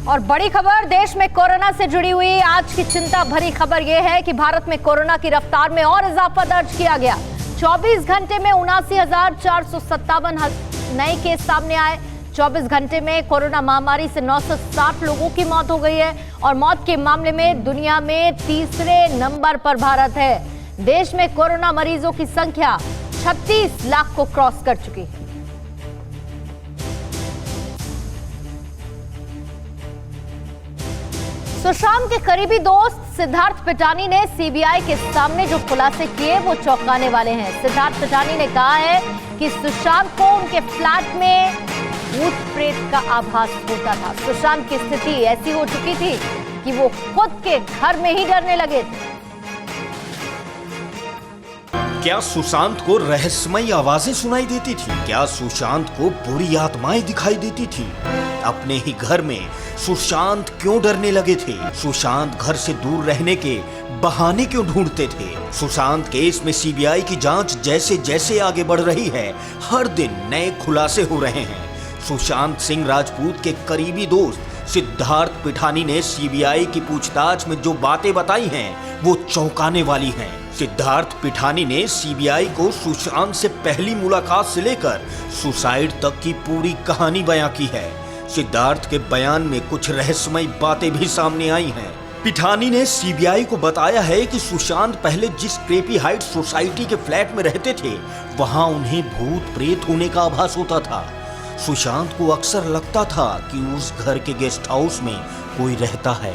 और बड़ी खबर देश में कोरोना से जुड़ी हुई आज की चिंता भरी खबर यह है कि भारत में कोरोना की रफ्तार में और इजाफा दर्ज किया गया। 24 घंटे में 79,457 नए केस सामने आए। 24 घंटे में कोरोना महामारी से 960 लोगों की मौत हो गई है और मौत के मामले में दुनिया में तीसरे नंबर पर भारत है। देश में कोरोना मरीजों की संख्या 36 लाख को क्रॉस कर चुकी है। सुशांत के करीबी दोस्त सिद्धार्थ पिटानी ने सीबीआई के सामने जो खुलासे किए वो चौंकाने वाले हैं। सिद्धार्थ पिटानी ने कहा है कि सुशांत को उनके फ्लैट में भूत प्रेत का आभास होता था। सुशांत की स्थिति ऐसी हो चुकी थी कि वो खुद के घर में ही डरने लगे थे। क्या सुशांत को रहस्यमयी आवाजें सुनाई देती थी? क्या सुशांत को बुरी आत्माएं दिखाई देती थी? अपने ही घर में सुशांत क्यों डरने लगे थे? सुशांत घर से दूर रहने के बहाने क्यों ढूंढते थे? सुशांत केस में सीबीआई की जांच जैसे जैसे आगे बढ़ रही है, हर दिन नए खुलासे हो रहे हैं। सुशांत सिंह राजपूत के करीबी दोस्त सिद्धार्थ पिठानी ने सीबीआई की पूछताछ में जो बातें बताई हैं, वो चौंकाने वाली हैं। सिद्धार्थ पिठानी ने सीबीआई को सुशांत से पहली मुलाकात से लेकर सुसाइड तक की पूरी कहानी बयां की है। सिद्धार्थ के बयान में कुछ रहस्यमयी बातें भी सामने आई हैं। पिठानी ने सीबीआई को बताया है कि सुशांत पहले जिस क्रेपी हाइट सोसाइटी के फ्लैट में रहते थे, वहां उन्हें भूत प्रेत होने का आभास होता था। सुशांत को अक्सर लगता था कि उस घर के गेस्ट हाउस में कोई रहता है।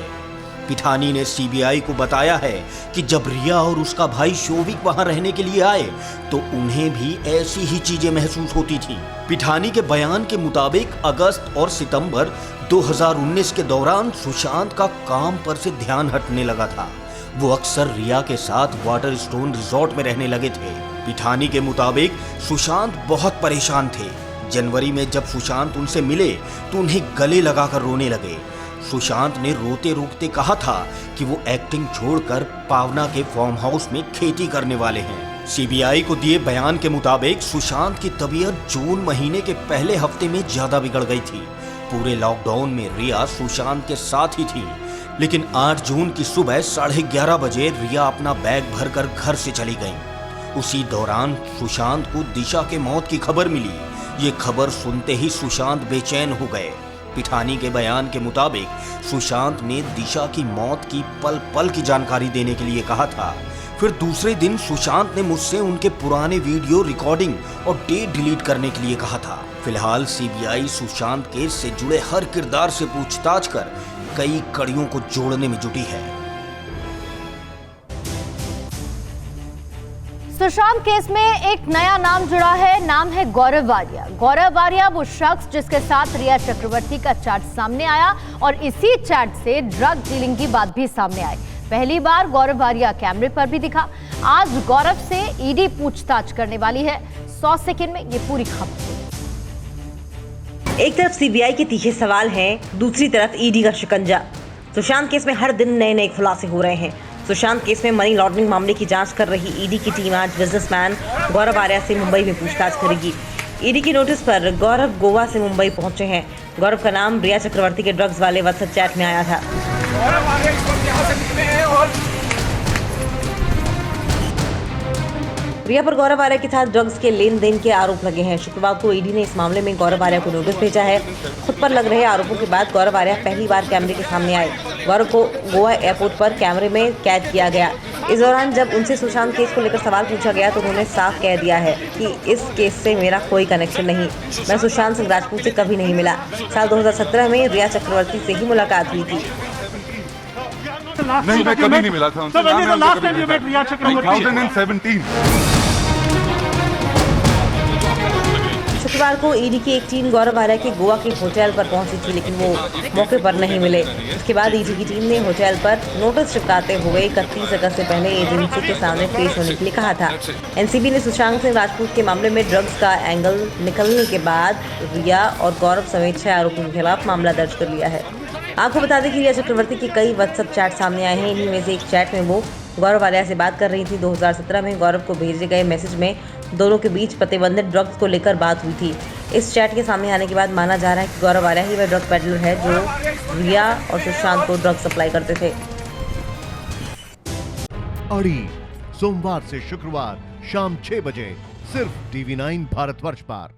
पिठानी ने सीबीआई को बताया है कि जब रिया और उसका भाई शोभिक वहां रहने के लिए आए तो उन्हें भी ऐसी ही चीजें महसूस होती थी। पिठानी के बयान के मुताबिक अगस्त और सितंबर 2019 के दौरान सुशांत का काम पर से ध्यान हटने लगा था। वो अक्सर रिया के साथ वाटर स्टोन रिजॉर्ट में रहने लगे थे। पिठानी के मुताबिक सुशांत बहुत परेशान थे। जनवरी में जब सुशांत उनसे मिले तो उन्हें गले लगाकर रोने लगे। सुशांत ने रोते रोकते कहा था कि वो एक्टिंग छोड़कर पावना के फार्म हाउस में खेती करने वाले हैं। सीबीआई को दिए बयान के मुताबिक सुशांत की तबीयत जून महीने के पहले हफ्ते में ज्यादा बिगड़ गई थी। पूरे लॉकडाउन में रिया सुशांत के साथ ही थी, लेकिन 8 जून की सुबह 11:30 बजे रिया अपना बैग भरकर घर से चली गई। उसी दौरान सुशांत को दिशा के मौत की खबर मिली। ये खबर सुनते ही सुशांत बेचैन हो गए। पिठानी के बयान के मुताबिक सुशांत ने दिशा की मौत की पल पल की जानकारी देने के लिए कहा था। फिर दूसरे दिन सुशांत ने मुझसे उनके पुराने वीडियो रिकॉर्डिंग और डेट डिलीट करने के लिए कहा था। फिलहाल सीबीआई सुशांत केस से जुड़े हर किरदार से पूछताछ कर कई कड़ियों को जोड़ने में जुटी है। सुशांत केस में एक नया नाम जुड़ा है, नाम है गौरव वारिया। गौरव वारिया वो शख्स जिसके साथ रिया चक्रवर्ती का चैट सामने आया और इसी चैट से ड्रग डीलिंग की बात भी सामने आई। पहली बार गौरव वारिया कैमरे पर भी दिखा। आज गौरव से ईडी पूछताछ करने वाली है। 100 सेकंड में ये पूरी खबर। एक तरफ सीबीआई के तीखे सवाल हैं, दूसरी तरफ ईडी का शिकंजा। सुशांत केस में हर दिन नए नए खुलासे हो रहे हैं। सुशांत केस में मनी लॉन्ड्रिंग मामले की जांच कर रही ईडी की टीम आज बिजनेसमैन गौरव वारिया से मुंबई में पूछताछ करेगी। ईडी की नोटिस पर गौरव गोवा से मुंबई पहुंचे हैं। गौरव का नाम रिया चक्रवर्ती के ड्रग्स वाले व्हाट्सएप चैट में आया था। रिया पर गौरव वारिया के साथ ड्रग्स के लेन देन के आरोप लगे हैं। शुक्रवार को ईडी ने इस मामले में गौरव वारिया को नोटिस भेजा है। खुद पर लग रहे आरोपों के बाद गौरव वारिया पहली बार कैमरे के सामने आए। गौरव को गोवा एयरपोर्ट पर कैमरे में कैद किया गया। इस दौरान जब उनसे सुशांत केस को लेकर सवाल पूछा गया तो उन्होंने साफ कह दिया है कि इस केस से मेरा कोई कनेक्शन नहीं, मैं सुशांत सिंह राजपूत से कभी नहीं मिला। साल 2017 में रिया चक्रवर्ती से ही मुलाकात हुई थी। नहीं, मैं कभी नहीं मिला था उनसे। 2017। शुक्रवार को ईडी की एक टीम गौरव वारिया के गोवा के होटल पर पहुंची थी, लेकिन वो मौके पर नहीं मिले। उसके बाद ईडी की टीम ने होटल पर नोटिस चिपकाते हुए 31 अगस्त से पहले एजेंसी के सामने पेश होने के लिए कहा था। एनसीबी ने सुशांत सिंह राजपूत के मामले में ड्रग्स का एंगल निकलने के बाद रिया और गौरव समेत 6 आरोपियों के खिलाफ मामला दर्ज कर लिया है। आपको बता दें कि रिया चक्रवर्ती के कई व्हाट्सएप चैट सामने आए हैं। इन्हीं में से एक चैट में वो गौरव वारिया से बात कर रही थी। 2017 में गौरव को भेजे गए मैसेज में दोनों के बीच प्रतिबंधित ड्रग्स को लेकर बात हुई थी। इस चैट के सामने आने के बाद माना जा रहा है कि गौरव वारिया ही वह ड्रग पेडलर है जो रिया और सुशांत को ड्रग सप्लाई करते थे। अड़ी सोमवार से शुक्रवार शाम 6 बजे सिर्फ TV9 भारतवर्ष पर।